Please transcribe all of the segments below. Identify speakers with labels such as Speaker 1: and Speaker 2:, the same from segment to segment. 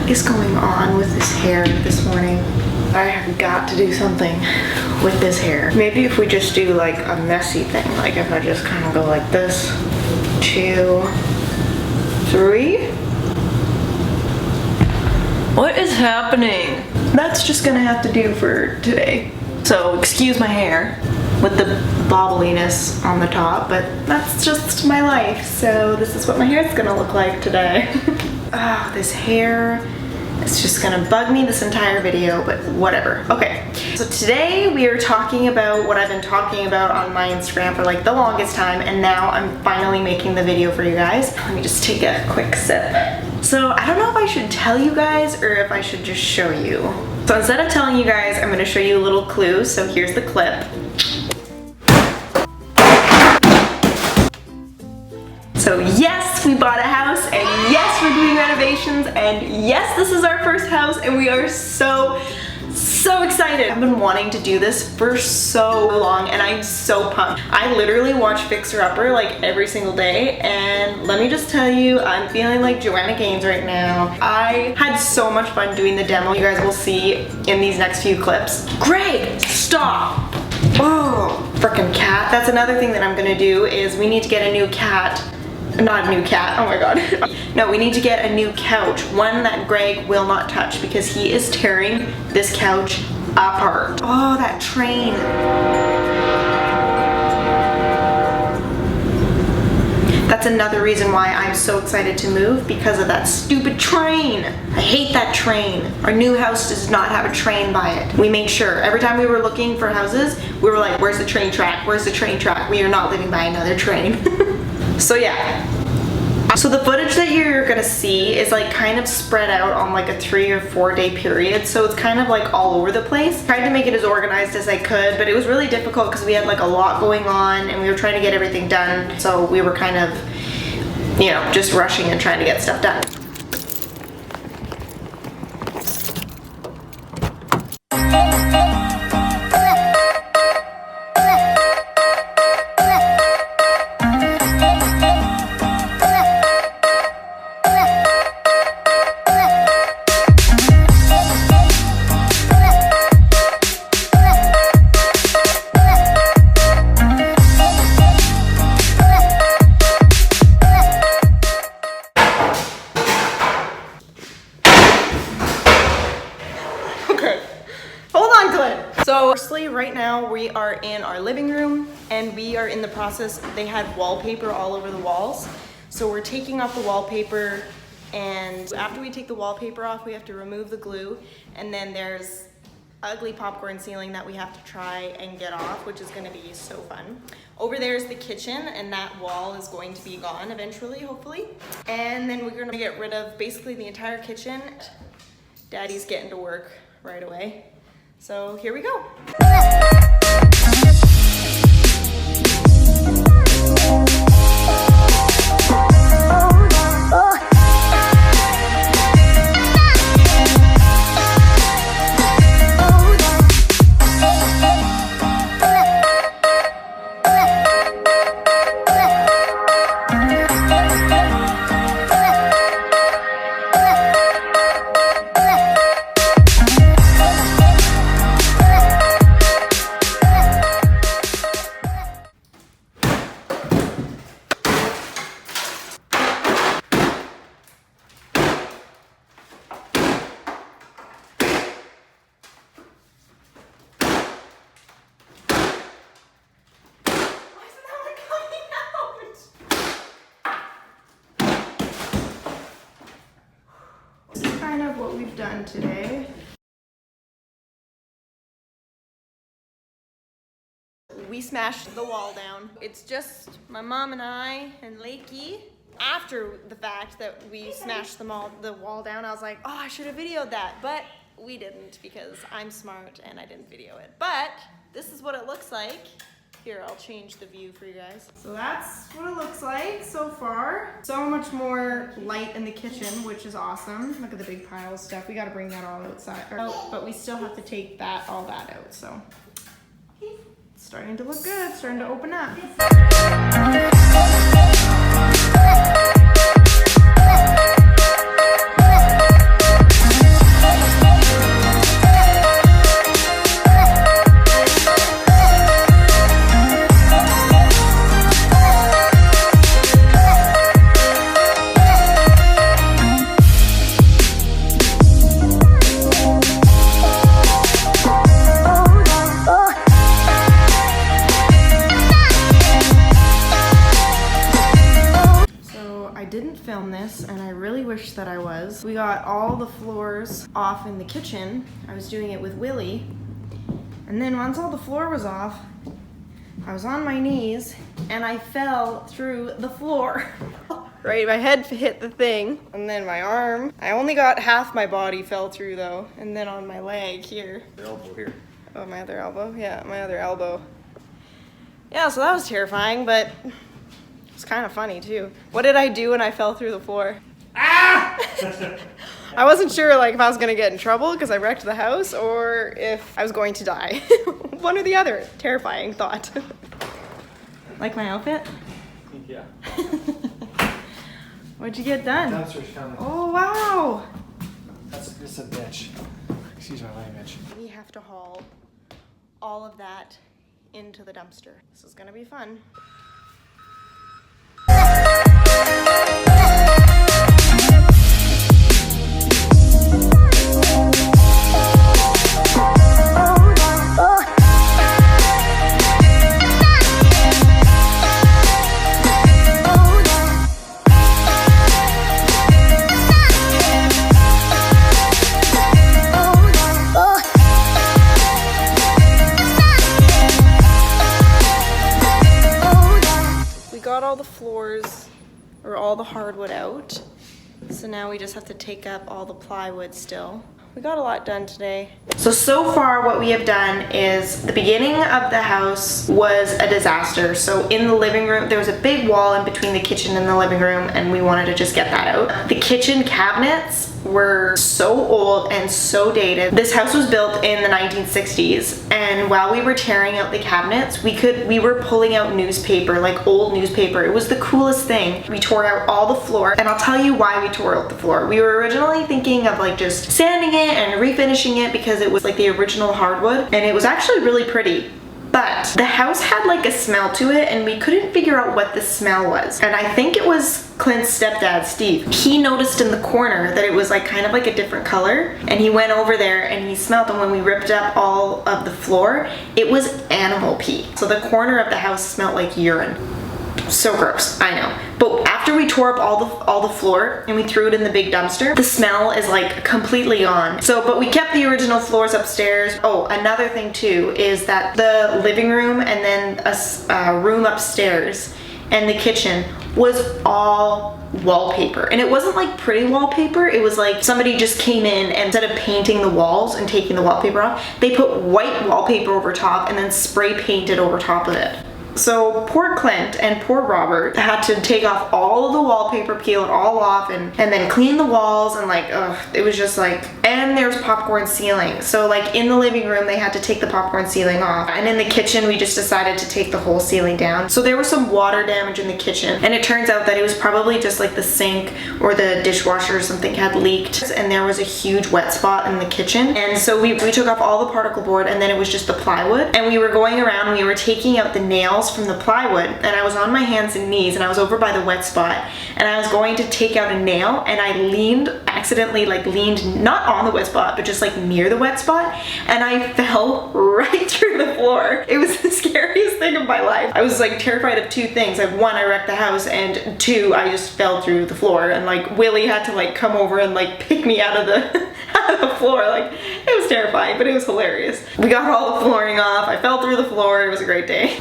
Speaker 1: What is going on with this hair this morning? I have got to do something with this hair. Maybe if we just do like a messy thing, like if I just kind of go like this, 2, 3. What is happening? That's just gonna have to do for today. So excuse my hair with the bobbliness on the top, but that's just my life. So this is what my hair is gonna look like today. Ah, this hair. It's just gonna bug me this entire video, but whatever. Okay, so today we are talking about what I've been talking about on my Instagram for like the longest time, and now I'm finally making the video for you guys. Let me just take a quick sip. So I don't know if I should tell you guys or if I should just show you. So instead of telling you guys, I'm gonna show you a little clue. So here's the clip. So yes, we bought a house, and yes, we're doing renovations, and yes, this is our first house, and we are so excited. I've been wanting to do this for so long, and I'm so pumped. I literally watch Fixer Upper like every single day, and let me just tell you, I'm feeling like Joanna Gaines right now. I had so much fun doing the demo. You guys will see in these next few clips. Greg, stop! Oh, frickin' cat. That's another thing that I'm gonna do is we need to get a new cat. Not a new cat, oh my god. No, we need to get a new couch, one that Greg will not touch because he is tearing this couch apart. Oh, that train. That's another reason why I'm so excited to move, because of that stupid train. I hate that train. Our new house does not have a train by it. We made sure, every time we were looking for houses, we were like, where's the train track? Where's the train track? We are not living by another train. So yeah, so the footage that you're gonna see is like kind of spread out on like a 3 or 4 day period, so it's kind of like all over the place. Tried to make it as organized as I could, but it was really difficult because we had like a lot going on and we were trying to get everything done, so we were kind of, you know, just rushing and trying to get stuff done. So firstly, right now we are in our living room and we are in the process, they had wallpaper all over the walls. So we're taking off the wallpaper, and after we take the wallpaper off, we have to remove the glue, and then there's ugly popcorn ceiling that we have to try and get off, which is gonna be so fun. Over there is the kitchen, and that wall is going to be gone eventually, hopefully. And then we're gonna get rid of basically the entire kitchen. Daddy's getting to work right away. So here we go. Kind of what we've done today. We smashed the wall down. It's just my mom and I and Lakey. After the fact that we smashed the wall down, I was like, oh, I should have videoed that, but we didn't because I'm smart and I didn't video it. But this is what it looks like. Here, I'll change the view for you guys. So that's what it looks like so far. So much more light in the kitchen, which is awesome. Look at the big pile of stuff. We gotta bring that all outside, but we still have to take all that out, so. It's starting to look good, it's starting to open up. didn't film this, and I really wish that I was. We got all the floors off in the kitchen. I was doing it with Willie. And then once all the floor was off, I was on my knees and I fell through the floor. Right, my head hit the thing, and then my arm. I only got half my body fell through though, and then on my leg here.
Speaker 2: The elbow here.
Speaker 1: Oh, my other elbow? Yeah, my other elbow. Yeah, so that was terrifying, but it's kind of funny too. What did I do when I fell through the floor? Ah! I wasn't sure like if I was gonna get in trouble because I wrecked the house or if I was going to die. One or the other. Terrifying thought. Like my outfit?
Speaker 2: Yeah.
Speaker 1: What'd you get done?
Speaker 2: Dumpster's coming.
Speaker 1: Oh, wow.
Speaker 2: That's a bitch. Excuse my language.
Speaker 1: We have to haul all of that into the dumpster. This is gonna be fun. All the floors or all the hardwood out, so now we just have to take up all the plywood still. We got a lot done today. So far what we have done is the beginning of the house was a disaster. So in the living room, there was a big wall in between the kitchen and the living room, and we wanted to just get that out. The kitchen cabinets were so old and so dated. This house was built in the 1960s, and while we were tearing out the cabinets, we were pulling out newspaper, like old newspaper. It was the coolest thing. We tore out all the floor, and I'll tell you why we tore out the floor. We were originally thinking of like just sanding it and refinishing it because it was like the original hardwood, and it was actually really pretty. But the house had like a smell to it, and we couldn't figure out what the smell was. And I think it was Clint's stepdad, Steve. He noticed in the corner that it was like kind of like a different color, and he went over there and he smelled, and when we ripped up all of the floor, it was animal pee. So the corner of the house smelled like urine. So gross, I know. But after we tore up all the floor and we threw it in the big dumpster, the smell is like completely gone. So, but we kept the original floors upstairs. Oh, another thing too is that the living room and then a room upstairs and the kitchen was all wallpaper. And it wasn't like pretty wallpaper, it was like somebody just came in and instead of painting the walls and taking the wallpaper off, they put white wallpaper over top and then spray painted over top of it. So poor Clint and poor Robert had to take off all of the wallpaper, peel it all off, and then clean the walls, and like, ugh, it was just like, and there's popcorn ceiling. So like in the living room, they had to take the popcorn ceiling off. And in the kitchen, we just decided to take the whole ceiling down. So there was some water damage in the kitchen, and it turns out that it was probably just like the sink or the dishwasher or something had leaked, and there was a huge wet spot in the kitchen. And so we took off all the particle board, and then it was just the plywood. And we were going around, and we were taking out the nails from the plywood, and I was on my hands and knees, and I was over by the wet spot, and I was going to take out a nail, and I accidentally leaned not on the wet spot, but just like near the wet spot, and I fell right through the floor. It was the scariest thing of my life. I was like terrified of two things. Like one, I wrecked the house, and two, I just fell through the floor, and like Willie had to like come over and like pick me out of the floor. Like, it was terrifying, but it was hilarious. We got all the flooring off. I fell through the floor. It was a great day.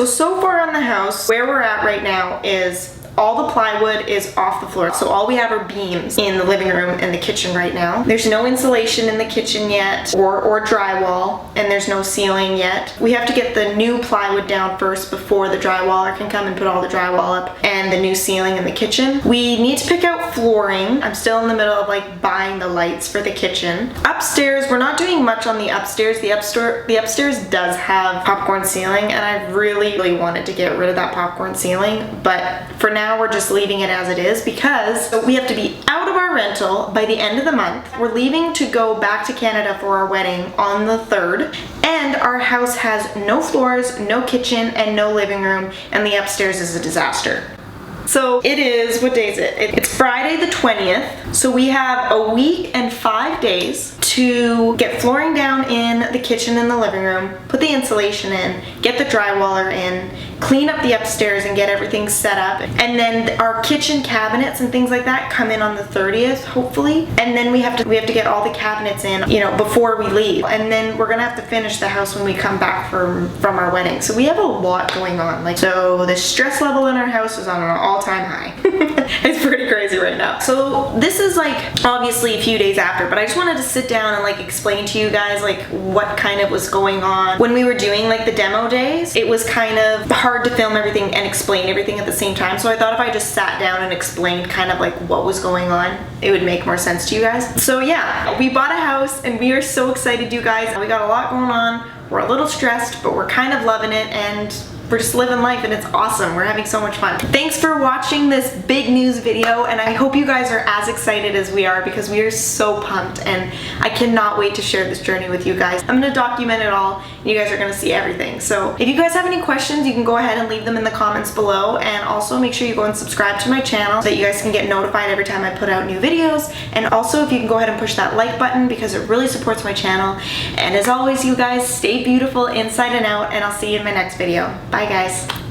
Speaker 1: So far on the house, where we're at right now is all the plywood is off the floor. So all we have are beams in the living room and the kitchen right now. There's no insulation in the kitchen yet, or drywall, and there's no ceiling yet. We have to get the new plywood down first before the drywaller can come and put all the drywall up and the new ceiling in the kitchen. We need to pick out flooring. I'm still in the middle of like buying the lights for the kitchen. Upstairs, we're not doing much on the upstairs. The upstairs does have popcorn ceiling, and I really wanted to get rid of that popcorn ceiling, but for now we're just leaving it as it is because we have to be out of our rental by the end of the month. We're leaving to go back to Canada for our wedding on the 3rd, and our house has no floors, no kitchen, and no living room, and the upstairs is a disaster. So it is, what day is it? It's Friday the 20th. So we have a week and 5 days to get flooring down in the kitchen and the living room, put the insulation in, get the drywaller in, clean up the upstairs and get everything set up. And then our kitchen cabinets and things like that come in on the 30th, hopefully. And then we have to get all the cabinets in, you know, before we leave. And then we're gonna have to finish the house when we come back from our wedding. So we have a lot going on. Like, so the stress level in our house is on an all-time high. It's pretty crazy right now. So this is like obviously a few days after, but I just wanted to sit down and like explain to you guys like what kind of was going on when we were doing like the demo days. It was kind of hard to film everything and explain everything at the same time. So I thought if I just sat down and explained kind of like what was going on, it would make more sense to you guys. So yeah, we bought a house and we are so excited, you guys. We got a lot going on. We're a little stressed, but we're kind of loving it, and we're just living life, and it's awesome. We're having so much fun. Thanks for watching this big news video, and I hope you guys are as excited as we are, because we are so pumped and I cannot wait to share this journey with you guys. I'm gonna document it all and you guys are gonna see everything. So if you guys have any questions, you can go ahead and leave them in the comments below, and also make sure you go and subscribe to my channel so that you guys can get notified every time I put out new videos. And also if you can go ahead and push that like button, because it really supports my channel. And as always, you guys, stay beautiful inside and out, and I'll see you in my next video. Bye guys.